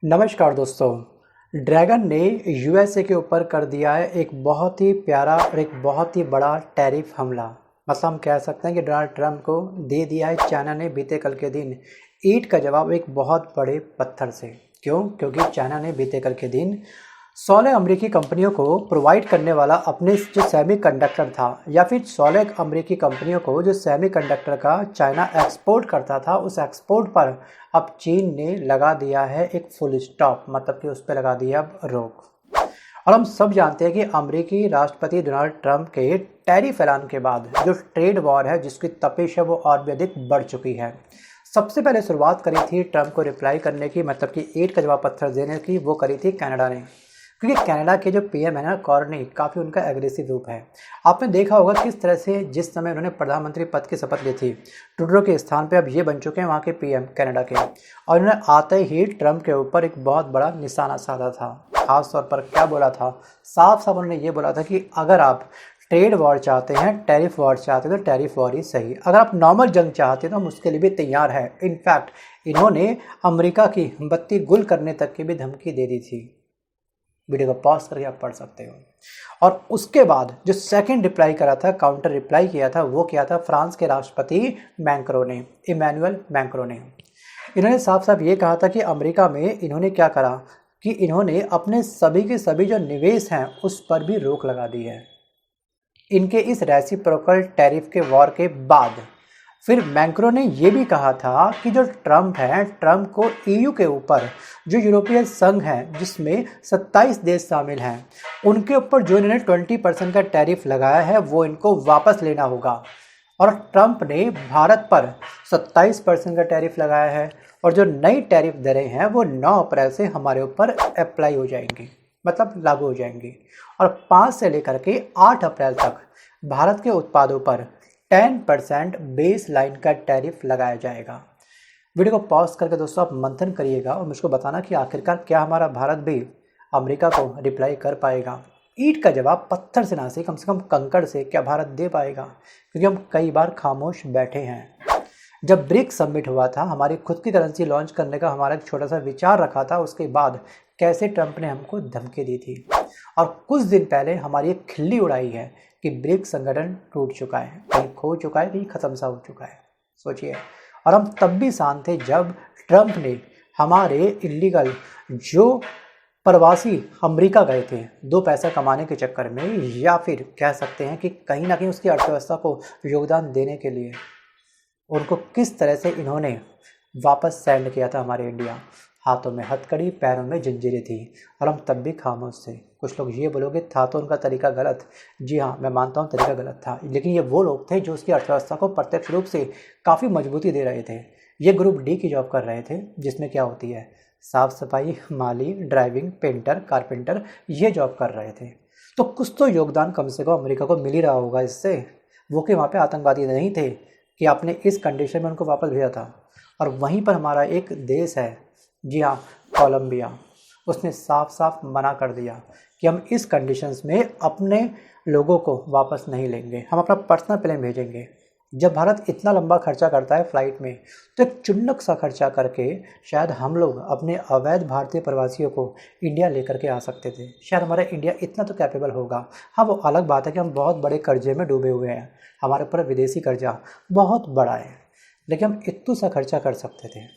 नमस्कार दोस्तों। ड्रैगन ने यूएसए के ऊपर कर दिया है एक बहुत ही प्यारा और एक बहुत ही बड़ा टैरिफ हमला। मतलब हम कह सकते हैं कि डोनाल्ड ट्रंप को दे दिया है चाइना ने बीते कल के दिन ईंट का जवाब एक बहुत बड़े पत्थर से। क्यों? क्योंकि चाइना ने बीते कल के दिन 16 अमेरिकी कंपनियों को प्रोवाइड करने वाला अपने जो सेमीकंडक्टर था, या फिर 16 अमेरिकी कंपनियों को जो सेमीकंडक्टर का चाइना एक्सपोर्ट करता था, उस एक्सपोर्ट पर अब चीन ने लगा दिया है एक फुल स्टॉप। मतलब कि उस पर लगा दिया अब रोक। और हम सब जानते हैं कि अमेरिकी राष्ट्रपति डोनाल्ड ट्रंप के टैरिफ ऐलान के बाद जो ट्रेड वॉर है, जिसकी तपिश है, वो और भी अधिक बढ़ चुकी है। सबसे पहले शुरुआत करी थी ट्रंप को रिप्लाई करने की, मतलब कि ईंट का जवाब पत्थर देने की, वो करी थी कनाडा ने। क्योंकि कनाडा के जो पीएम है ना, कार्नी, काफ़ी उनका एग्रेसिव रूप है। आपने देखा होगा किस तरह से जिस समय उन्होंने प्रधानमंत्री पद की शपथ ली थी, ट्रूडो के स्थान पे अब ये बन चुके हैं वहाँ के पीएम कनाडा के। और उन्होंने आते ही ट्रंप के ऊपर एक बहुत बड़ा निशाना साधा था। खास तौर पर क्या बोला था? साफ साफ उन्होंने ये बोला था कि अगर आप ट्रेड वॉर चाहते हैं, टैरिफ वॉर चाहते हैं, तो टैरिफ वॉर ही सही। अगर आप नॉर्मल जंग चाहते हैं तो हम उसके लिए भी तैयार हैं। इनफैक्ट इन्होंने अमेरिका की बत्ती गुल करने तक की भी धमकी दे दी थी। वीडियो को पॉज करके आप पढ़ सकते हो। और उसके बाद जो सेकंड रिप्लाई करा था, काउंटर रिप्लाई किया था, वो किया था फ्रांस के राष्ट्रपति मैक्रों ने, इमैनुअल मैक्रों ने। इन्होंने साफ साफ ये कहा था कि अमेरिका में इन्होंने क्या करा कि इन्होंने अपने सभी के सभी जो निवेश हैं उस पर भी रोक लगा दी है, इनके इस रेसिप्रोकल टैरिफ के वॉर के बाद। फिर मैक्रों ने यह भी कहा था कि जो ट्रंप है, ट्रंप को ईयू के ऊपर, जो यूरोपीय संघ है जिसमें 27 देश शामिल हैं, उनके ऊपर जो इन्होंने 20% का टैरिफ लगाया है वो इनको वापस लेना होगा। और ट्रंप ने भारत पर 27% का टैरिफ लगाया है, और जो नई टैरिफ दरें हैं वो 9 अप्रैल से हमारे ऊपर अप्लाई हो जाएंगी, मतलब लागू हो जाएंगी। और 5 से लेकर के 8 अप्रैल तक भारत के उत्पादों पर 10% बेस लाइन का टैरिफ लगाया जाएगा। वीडियो को पॉज करके दोस्तों आप मंथन करिएगा और मुझको बताना कि आखिरकार क्या हमारा भारत भी अमेरिका को रिप्लाई कर पाएगा। ईंट का जवाब पत्थर से ना से कम कंकड़ से क्या भारत दे पाएगा? क्योंकि हम कई बार खामोश बैठे हैं। जब ब्रिक्स समिट हुआ था, हमारी खुद की करेंसी लॉन्च करने का हमारा एक छोटा सा विचार रखा था, उसके बाद कैसे ट्रंप ने हमको धमकी दी थी। और कुछ दिन पहले हमारी एक खिल्ली उड़ाई है कि ब्रिक्स संगठन टूट चुका है, कहीं खो चुका है, कहीं खत्म सा हो चुका है। सोचिए। और हम तब भी शांत थे जब ट्रंप ने हमारे इलीगल जो प्रवासी अमेरिका गए थे 2 पैसा कमाने के चक्कर में, या फिर कह सकते हैं कि कहीं ना कहीं उसकी अर्थव्यवस्था को योगदान देने के लिए, उनको किस तरह से इन्होंने वापस सेंड किया था हमारे इंडिया। हाथों में हथकड़ी, पैरों में जंजीरें थी, और हम तब भी खामोश थे। कुछ लोग ये बोलोगे था तो उनका तरीका गलत। जी हाँ, मैं मानता हूँ तरीका गलत था, लेकिन ये वो लोग थे जो उसकी अर्थव्यवस्था को प्रत्यक्ष रूप से काफ़ी मजबूती दे रहे थे। ये ग्रुप डी की जॉब कर रहे थे, जिसमें क्या होती है, साफ सफाई, माली, ड्राइविंग, पेंटर, कारपेंटर, ये जॉब कर रहे थे। तो कुछ तो योगदान कम से कम अमेरिका को मिल ही रहा होगा इससे। वो कि वहाँ पे आतंकवादी नहीं थे कि आपने इस कंडीशन में उनको वापस भेजा था। और वहीं पर हमारा एक देश है, जी हाँ, कोलंबिया, उसने साफ साफ मना कर दिया कि हम इस कंडीशंस में अपने लोगों को वापस नहीं लेंगे, हम अपना पर्सनल प्लेन भेजेंगे। जब भारत इतना लंबा खर्चा करता है फ्लाइट में, तो एक चुन्नक सा खर्चा करके शायद हम लोग अपने अवैध भारतीय प्रवासियों को इंडिया लेकर के आ सकते थे। शायद हमारा इंडिया इतना तो कैपेबल होगा। हाँ, वो अलग बात है कि हम बहुत बड़े कर्जे में डूबे हुए हैं, हमारे ऊपर विदेशी कर्जा बहुत बड़ा है, लेकिन हम इतना सा खर्चा कर सकते थे।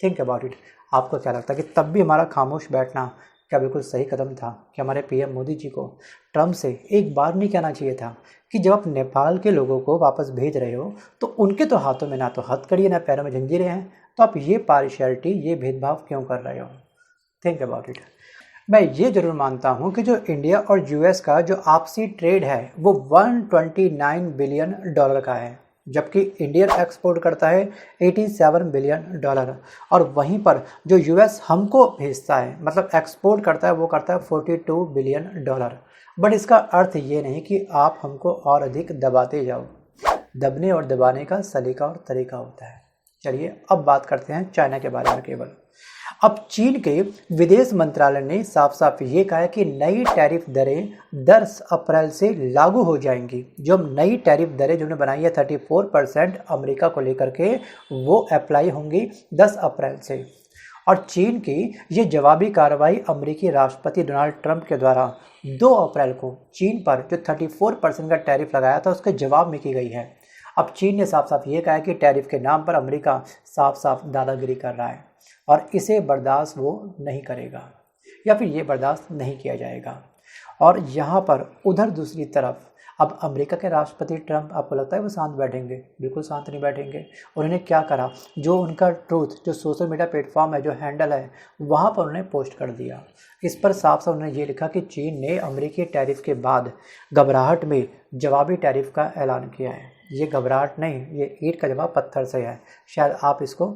Think about it. आपको क्या लगता है कि तब भी हमारा खामोश बैठना क्या बिल्कुल सही कदम था? कि हमारे पीएम मोदी जी को ट्रंप से एक बार नहीं कहना चाहिए था कि जब आप नेपाल के लोगों को वापस भेज रहे हो तो उनके तो हाथों में ना तो हथकड़ी है, ना पैरों में जंजीरें हैं, तो आप ये पार्शियलिटी, ये भेदभाव क्यों कर रहे हो? Think about it. मैं ये जरूर मानता हूँ कि जो इंडिया और यूएस का जो आपसी ट्रेड है वो 129 बिलियन डॉलर का है, जबकि इंडिया एक्सपोर्ट करता है 87 बिलियन डॉलर। और वहीं पर जो यूएस हमको भेजता है, मतलब एक्सपोर्ट करता है, वो करता है 42 बिलियन डॉलर। बट इसका अर्थ ये नहीं कि आप हमको और अधिक दबाते जाओ। दबने और दबाने का सलीका और तरीका होता है। चलिए अब बात करते हैं चाइना के बारे में। केवल अब चीन के विदेश मंत्रालय ने साफ साफ ये कहा है कि नई टैरिफ दरें 10 अप्रैल से लागू हो जाएंगी। जो नई टैरिफ दरें जो उन्होंने बनाई है 34% अमेरिका को लेकर के, वो अप्लाई होंगी 10 अप्रैल से। और चीन की ये जवाबी कार्रवाई अमेरिकी राष्ट्रपति डोनाल्ड ट्रंप के द्वारा 2 अप्रैल को चीन पर जो 34% का टैरिफ लगाया था उसके जवाब में की गई है। अब चीन ने साफ साफ ये कहा है कि टैरिफ के नाम पर अमेरिका साफ साफ दादागिरी कर रहा है और इसे बर्दाश्त वो नहीं करेगा या फिर ये बर्दाश्त नहीं किया जाएगा। और यहाँ पर उधर दूसरी तरफ अब अमेरिका के राष्ट्रपति ट्रंप, आपको लगता है वो शांत बैठेंगे? बिल्कुल शांत नहीं बैठेंगे। उन्होंने क्या करा, जो उनका ट्रूथ जो सोशल मीडिया प्लेटफॉर्म है, जो हैंडल है, वहाँ पर उन्होंने पोस्ट कर दिया। इस पर साफ साफ उन्होंने ये लिखा कि चीन ने अमेरिकी टैरिफ के बाद घबराहट में जवाबी टैरिफ का ऐलान किया है। ये घबराहट नहीं, ये ईंट का जवाब पत्थर से है। शायद आप इसको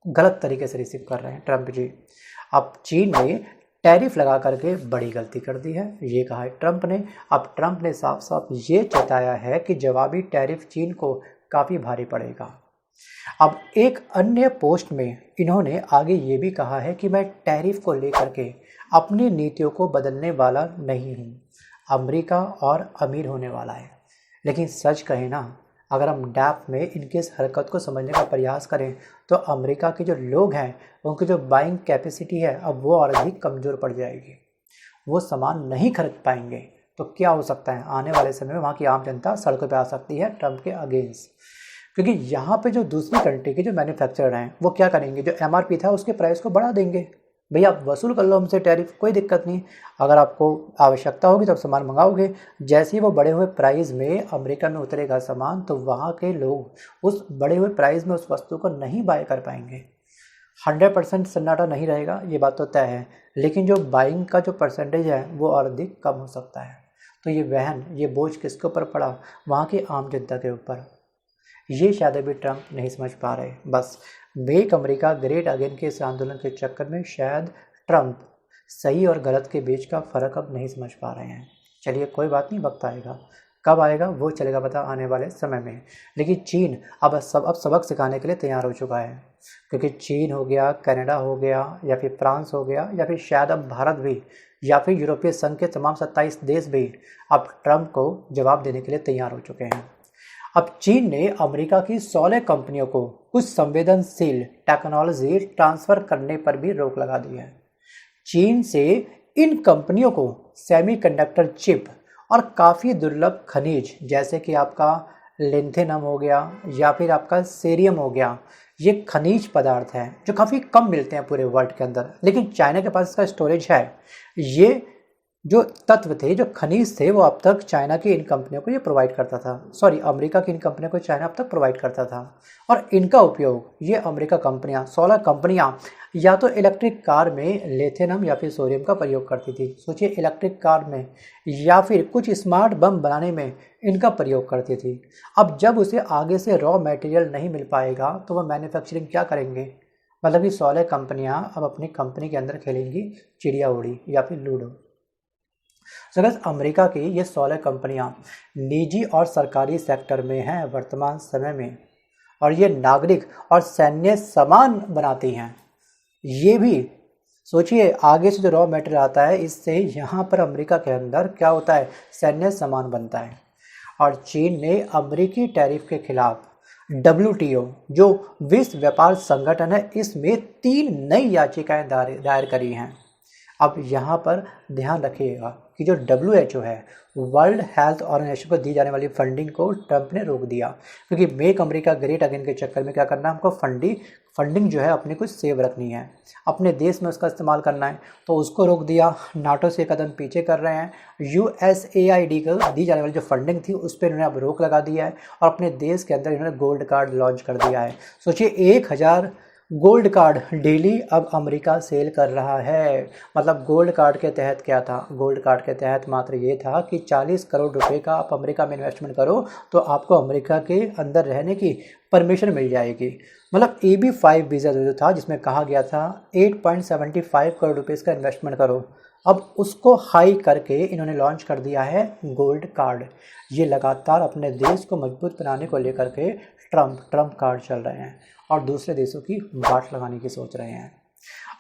गलत तरीके से रिसीव कर रहे हैं ट्रंप जी। अब चीन ने टैरिफ लगा करके बड़ी गलती कर दी है, ये कहा है ट्रंप ने। अब ट्रंप ने साफ साफ ये चेताया है कि जवाबी टैरिफ चीन को काफ़ी भारी पड़ेगा। अब एक अन्य पोस्ट में इन्होंने आगे ये भी कहा है कि मैं टैरिफ को लेकर के अपनी नीतियों को बदलने वाला नहीं हूँ, अमेरिका और अमीर होने वाला है। लेकिन सच कहें ना, अगर हम डैप में इनकी इस हरकत को समझने का प्रयास करें तो अमेरिका के जो लोग हैं उनकी जो बाइंग कैपेसिटी है अब वो और अधिक कमज़ोर पड़ जाएगी, वो सामान नहीं खरीद पाएंगे। तो क्या हो सकता है, आने वाले समय में वहाँ की आम जनता सड़कों पर आ सकती है ट्रंप के अगेंस्ट। क्योंकि यहाँ पे जो दूसरी कंट्री के जो मैन्युफैक्चरर हैं वो क्या करेंगे, जो MRP था उसके प्राइस को बढ़ा देंगे। भैया आप वसूल कर लो हमसे टैरिफ, कोई दिक्कत नहीं, अगर आपको आवश्यकता होगी तो आप सामान मंगाओगे। जैसे ही वो बढ़े हुए प्राइस में अमेरिका में उतरेगा सामान तो वहाँ के लोग उस बढ़े हुए प्राइस में उस वस्तु को नहीं बाय कर पाएंगे। 100% सन्नाटा नहीं रहेगा, ये बात तो तय है, लेकिन जो बाइंग का जो परसेंटेज है वो और अधिक कम हो सकता है। तो ये वहन, ये बोझ किसके ऊपर पड़ा, वहाँ की आम जनता के ऊपर। ये शायद अभी ट्रंप नहीं समझ पा रहे। बस मेक अमेरिका ग्रेट अगेन के इस आंदोलन के चक्कर में शायद ट्रंप सही और गलत के बीच का फ़र्क अब नहीं समझ पा रहे हैं। चलिए कोई बात नहीं, वक्त आएगा, कब आएगा वो चलेगा पता आने वाले समय में। लेकिन चीन अब सबक सिखाने के लिए तैयार हो चुका है, क्योंकि चीन हो गया, कनाडा हो गया, या फिर फ्रांस हो गया, या फिर शायद अब भारत भी, या फिर यूरोपीय संघ के तमाम 27 देश भी अब ट्रंप को जवाब देने के लिए तैयार हो चुके हैं। अब चीन ने अमेरिका की 16 कंपनियों को कुछ संवेदनशील टेक्नोलॉजी ट्रांसफ़र करने पर भी रोक लगा दी है। चीन से इन कंपनियों को सेमीकंडक्टर चिप और काफ़ी दुर्लभ खनिज जैसे कि आपका लिथियम हो गया या फिर आपका सीरियम हो गया, ये खनिज पदार्थ हैं जो काफ़ी कम मिलते हैं पूरे वर्ल्ड के अंदर, लेकिन चाइना के पास इसका स्टोरेज है। ये जो तत्व थे, जो खनिज थे, वो अब तक चाइना की इन कंपनियों को ये प्रोवाइड करता था, अमेरिका की इन कंपनियों को चाइना अब तक प्रोवाइड करता था। और इनका उपयोग ये अमेरिका कंपनियां, 16 कंपनियां या तो इलेक्ट्रिक कार में लिथियम या फिर सोडियम का प्रयोग करती थी, सोचिए इलेक्ट्रिक कार में, या फिर कुछ स्मार्ट बम बनाने में इनका प्रयोग करती थी। अब जब उसे आगे से रॉ मटेरियल नहीं मिल पाएगा तो वह मैन्युफैक्चरिंग क्या करेंगे, मतलब कि 16 कंपनियाँ अब अपनी कंपनी के अंदर खेलेंगी चिड़िया उड़ी या फिर लूडो। अगर अमेरिका की ये 16 कंपनियां निजी और सरकारी सेक्टर में हैं वर्तमान समय में, और ये नागरिक और सैन्य सामान बनाती हैं। ये भी सोचिए, आगे से जो रॉ मटेरियल आता है इससे यहाँ पर अमेरिका के अंदर क्या होता है, सैन्य सामान बनता है। और चीन ने अमेरिकी टैरिफ के खिलाफ WTO जो विश्व व्यापार संगठन है, इसमें 3 नई याचिकाएं दायर करी हैं। अब यहाँ पर ध्यान रखिएगा कि जो WHO है, वर्ल्ड हेल्थ ऑर्गेनाइजेशन को दी जाने वाली फंडिंग को ट्रंप ने रोक दिया, क्योंकि मेक अमेरिका ग्रेट अगेन के चक्कर में क्या करना है, हमको फंडिंग जो है अपनी कुछ सेव रखनी है, अपने देश में उसका इस्तेमाल करना है, तो उसको रोक दिया। नाटो से कदम पीछे कर रहे हैं। USAID को दी जाने वाली जो फंडिंग थी उस पर इन्होंने अब रोक लगा दिया है, और अपने देश के अंदर इन्होंने गोल्ड कार्ड लॉन्च कर दिया है। सोचिए 1000 गोल्ड कार्ड डेली अब अमेरिका सेल कर रहा है। मतलब गोल्ड कार्ड के तहत क्या था, गोल्ड कार्ड के तहत मात्र ये था कि 40 करोड़ रुपए का आप अमेरिका में इन्वेस्टमेंट करो तो आपको अमेरिका के अंदर रहने की परमिशन मिल जाएगी। मतलब EB-5 वीज़ा जो था, जिसमें कहा गया था 8.75 करोड़ रुपए का इन्वेस्टमेंट करो, अब उसको हाई करके इन्होंने लॉन्च कर दिया है गोल्ड कार्ड। ये लगातार अपने देश को मजबूत बनाने को लेकर के ट्रंप कार्ड चल रहे हैं और दूसरे देशों की बाट लगाने की सोच रहे हैं।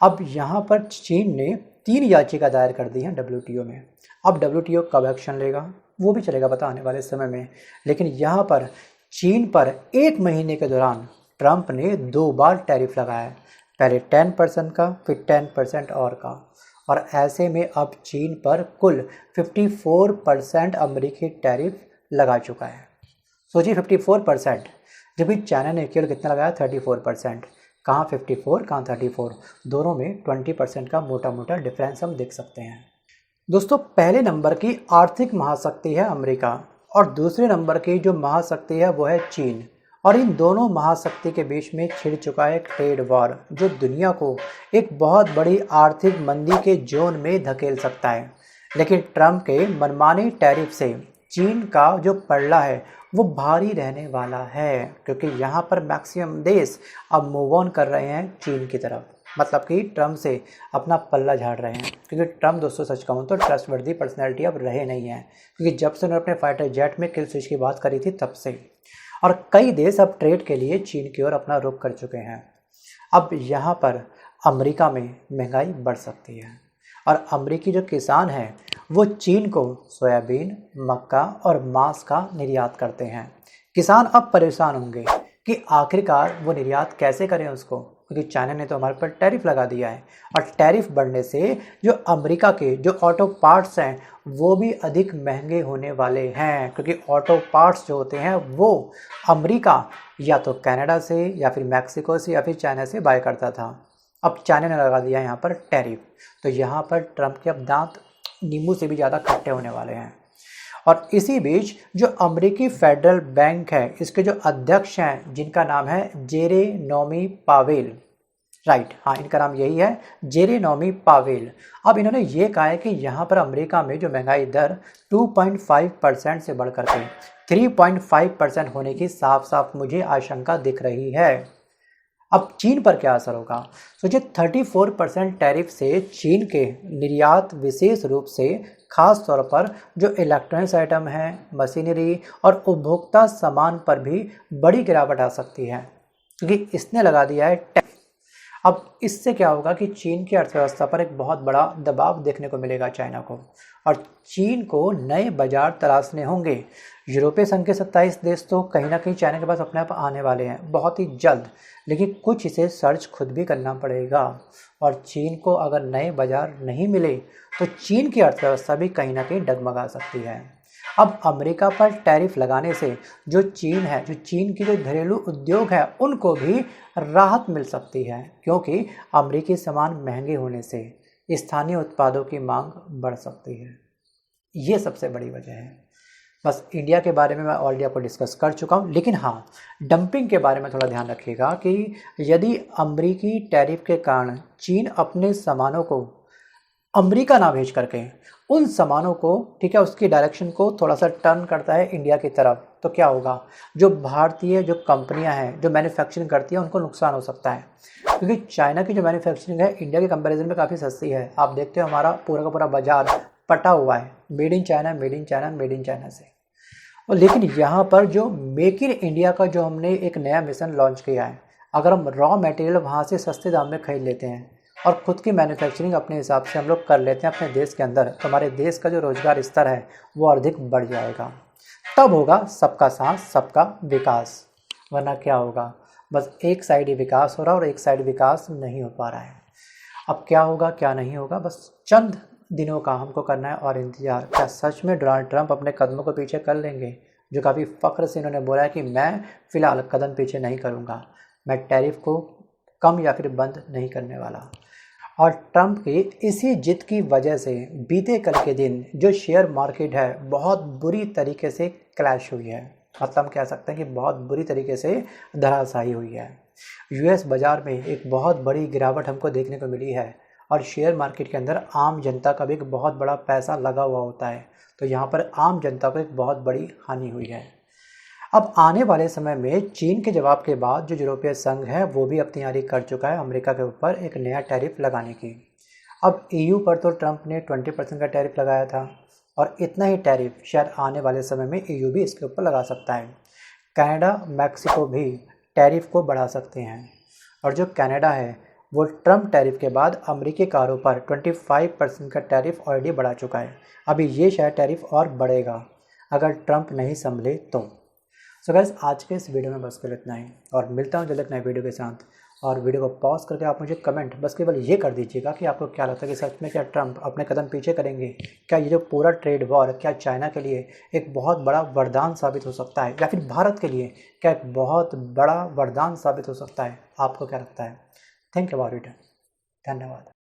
अब यहाँ पर चीन ने 3 याचिका दायर कर दी हैं WTO में। अब WTO कब एक्शन लेगा वो भी चलेगा पता आने वाले समय में, लेकिन यहाँ पर चीन पर 1 महीने के दौरान ट्रंप ने 2 बार टैरिफ लगाया है। पहले 10% का, फिर 10% और का, और ऐसे में अब चीन पर कुल 54% अमेरिकी टैरिफ लगा चुका है। सोचिए 54%, जबकि चाइना ने केवल कितना लगाया 34%। कहाँ 54 कहाँ 34, दोनों में 20% का मोटा मोटा डिफरेंस हम देख सकते हैं। दोस्तों पहले नंबर की आर्थिक महाशक्ति है अमेरिका और दूसरे नंबर की जो महाशक्ति है वो है चीन, और इन दोनों महाशक्ति के बीच में छिड़ चुका है ट्रेड वॉर जो दुनिया को एक बहुत बड़ी आर्थिक मंदी के जोन में धकेल सकता है। लेकिन ट्रंप के मनमाने टैरिफ से चीन का जो पलड़ा है वो भारी रहने वाला है, क्योंकि यहाँ पर मैक्सिमम देश अब मूव ऑन कर रहे हैं चीन की तरफ, मतलब कि ट्रंप से अपना पल्ला झाड़ रहे हैं। क्योंकि ट्रंप दोस्तों सच कहूँ तो ट्रस्टवर्दी पर्सनैलिटी अब रहे नहीं हैं, क्योंकि जब से उन्होंने अपने फाइटर जेट में किल स्विच की बात करी थी तब से, और कई देश अब ट्रेड के लिए चीन की ओर अपना रुख कर चुके हैं। अब यहाँ पर अमेरिका में महंगाई बढ़ सकती है, और अमेरिकी जो किसान हैं वो चीन को सोयाबीन, मक्का और मांस का निर्यात करते हैं। किसान अब परेशान होंगे कि आखिरकार वो निर्यात कैसे करें उसको, क्योंकि चाइना ने तो हमारे पर टैरिफ लगा दिया है, और टैरिफ बढ़ने से जो अमेरिका के जो ऑटो पार्ट्स हैं वो भी अधिक महंगे होने वाले हैं, क्योंकि ऑटो पार्ट्स जो होते हैं वो अमेरिका या तो कनाडा से या फिर मैक्सिको से या फिर चाइना से बाय करता था। अब चाइना ने लगा दिया यहाँ पर टैरिफ, तो यहाँ पर ट्रंप के अब दांत नींबू से भी ज़्यादा खट्टे होने वाले हैं। और इसी बीच जो अमेरिकी फेडरल बैंक है इसके जो अध्यक्ष हैं जिनका नाम है जेरेनोमी पावेल, राइट, हाँ इनका नाम यही है जेरेनोमी पावेल। अब इन्होंने ये कहा है कि यहाँ पर अमेरिका में जो महंगाई दर 2.5% से बढ़कर के 3.5% होने की साफ साफ मुझे आशंका दिख रही है। अब चीन पर क्या असर होगा? सोचिए 34% टैरिफ से चीन के निर्यात विशेष रूप से खास तौर पर जो इलेक्ट्रॉनिक्स आइटम हैं, मशीनरी और उपभोक्ता सामान पर भी बड़ी गिरावट आ सकती है, क्योंकि इसने लगा दिया है टैरिफ। अब इससे क्या होगा कि चीन की अर्थव्यवस्था पर एक बहुत बड़ा दबाव देखने को मिलेगा चाइना को, और चीन को नए बाजार तलाशने होंगे। यूरोपीय संघ के 27 देश तो कहीं ना कहीं चाइना के पास अपने आप आने वाले हैं बहुत ही जल्द, लेकिन कुछ इसे सर्च खुद भी करना पड़ेगा, और चीन को अगर नए बाजार नहीं मिले तो चीन की अर्थव्यवस्था भी कहीं ना कहीं डगमगा सकती है। अब अमेरिका पर टैरिफ लगाने से जो चीन है, जो चीन की जो घरेलू उद्योग है उनको भी राहत मिल सकती है, क्योंकि अमेरिकी सामान महंगे होने से स्थानीय उत्पादों की मांग बढ़ सकती है। ये सबसे बड़ी वजह है। बस इंडिया के बारे में मैं ऑलरेडी आपको डिस्कस कर चुका हूँ, लेकिन हाँ डंपिंग के बारे में थोड़ा ध्यान रखिएगा कि यदि अमेरिकी टैरिफ के कारण चीन अपने सामानों को अमेरिका ना भेज करके उन सामानों को, ठीक है, उसकी डायरेक्शन को थोड़ा सा टर्न करता है इंडिया की तरफ, तो क्या होगा, जो भारतीय जो कंपनियां हैं जो मैन्युफैक्चरिंग करती हैं उनको नुकसान हो सकता है, क्योंकि चाइना की जो मैन्युफैक्चरिंग है इंडिया के कंपैरिजन में काफ़ी सस्ती है। आप देखते हो हमारा पूरा का पूरा बाजार पटा हुआ है made in China, made in China, made in China से। और लेकिन यहाँ पर जो मेक इन इंडिया का जो हमने एक नया मिशन लॉन्च किया है, अगर हम रॉ मटेरियल वहाँ से सस्ते दाम में खरीद लेते हैं और ख़ुद की मैन्युफैक्चरिंग अपने हिसाब से हम लोग कर लेते हैं अपने देश के अंदर, तो हमारे देश का जो रोज़गार स्तर है वो अधिक बढ़ जाएगा। तब होगा सबका साथ सबका विकास, वरना क्या होगा, बस एक साइड ही विकास हो रहा है और एक साइड विकास नहीं हो पा रहा है। अब क्या होगा क्या नहीं होगा, बस चंद दिनों का हमको करना है और इंतजार। क्या सच में डोनाल्ड ट्रंप अपने कदमों को पीछे कर लेंगे? जो काफ़ी फ़ख्र से इन्होंने बोला है कि मैं फ़िलहाल कदम पीछे नहीं करूँगा, मैं टैरिफ को कम या फिर बंद नहीं करने वाला। और ट्रंप की इसी जिद की वजह से बीते कल के दिन जो शेयर मार्केट है बहुत बुरी तरीके से क्रैश हुई है, मतलब कह सकते हैं कि बहुत बुरी तरीके से धराशायी हुई है। यूएस बाज़ार में एक बहुत बड़ी गिरावट हमको देखने को मिली है, और शेयर मार्केट के अंदर आम जनता का भी एक बहुत बड़ा पैसा लगा हुआ होता है, तो यहाँ पर आम जनता को एक बहुत बड़ी हानि हुई है। अब आने वाले समय में चीन के जवाब के बाद जो यूरोपीय संघ है वो भी अपनी तैयारी कर चुका है अमेरिका के ऊपर एक नया टैरिफ लगाने की। अब ईयू पर तो ट्रंप ने 20% का टैरिफ लगाया था, और इतना ही टैरिफ शायद आने वाले समय में ईयू भी इसके ऊपर लगा सकता है। कनाडा, मैक्सिको भी टैरिफ को बढ़ा सकते हैं, और जो कनाडा है वो ट्रंप टैरिफ के बाद अमेरिकी कारों पर 25% का टैरिफ ऑलरेडी बढ़ा चुका है। अभी ये शायद टैरिफ और बढ़ेगा अगर ट्रंप नहीं संभले तो। सो गाइस आज के इस वीडियो में बस कर इतना ही, और मिलता हूँ जल्द एक नए वीडियो के साथ। और वीडियो को पॉज करके आप मुझे कमेंट बस केवल ये कर दीजिएगा कि आपको क्या लगता है कि सच में क्या ट्रंप अपने कदम पीछे करेंगे, क्या ये जो पूरा ट्रेड वॉर क्या चाइना के लिए एक बहुत बड़ा वरदान साबित हो सकता है, या फिर भारत के लिए क्या एक बहुत बड़ा वरदान साबित हो सकता है। आपको क्या लगता है? Think about it. धन्यवाद।